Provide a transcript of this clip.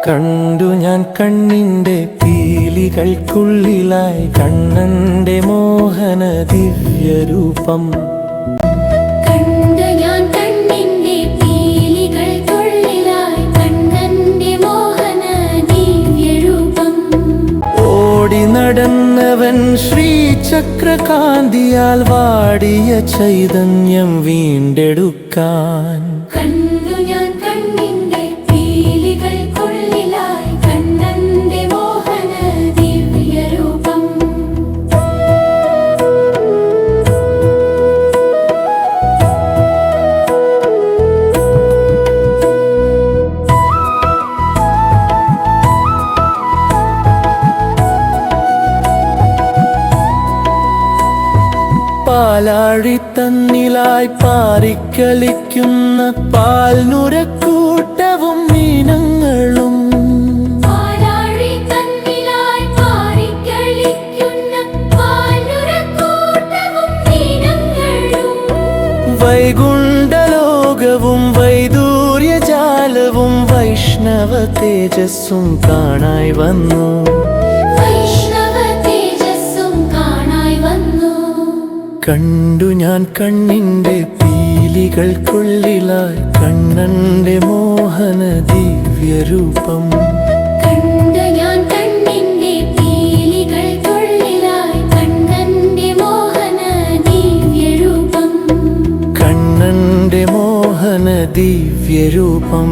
കണ്ടു ഞാൻ കണ്ണിൻ്റെ പീലികൾക്കുള്ളിലായി കണ്ണന്റെ മോഹന ദിവ്യരൂപം. കണ്ടു ഞാൻ കണ്ണിൻ്റെ പീലികൾക്കുള്ളിലായി കണ്ണന്റെ മോഹന ദിവ്യരൂപം. ഓടി നടന്നവൻ ശ്രീചക്രകാന്തിയാൽ വാടിയ ചൈതന്യം വീണ്ടെടുക്കാൻ. കണ്ടു ഞാൻ കണ്ണിൻ്റെ പീലികൾക്കുള്ളിലായി കണ്ണന്റെ മോഹന ദിവ്യരൂപം. പാലാഴിത്തന്നിലായി പാറിക്കളിക്കുന്ന പാൽനുരക്കൂട്ടവും മീനങ്ങളും. പാലാഴിത്തന്നിലായി പാറിക്കളിക്കുന്ന പാൽനുരക്കൂട്ടവും മീനങ്ങളും. വൈകുണ്ഠലോകവും വൈദൂര്യജാലവും വൈഷ്ണവ തേജസ്സും കാണായി വന്നു. കണ്ടു ഞാൻ കണ്ണിൻ്റെ പീലികൾക്കുള്ളിലായി കണ്ണന്റെ മോഹന ദിവ്യരൂപം. കണ്ടു ഞാൻ കണ്ണിൻ്റെ പീലികൾക്കുള്ളിലായി കണ്ണന്റെ മോഹന ദിവ്യരൂപം. കണ്ണന്റെ മോഹന ദിവ്യരൂപം.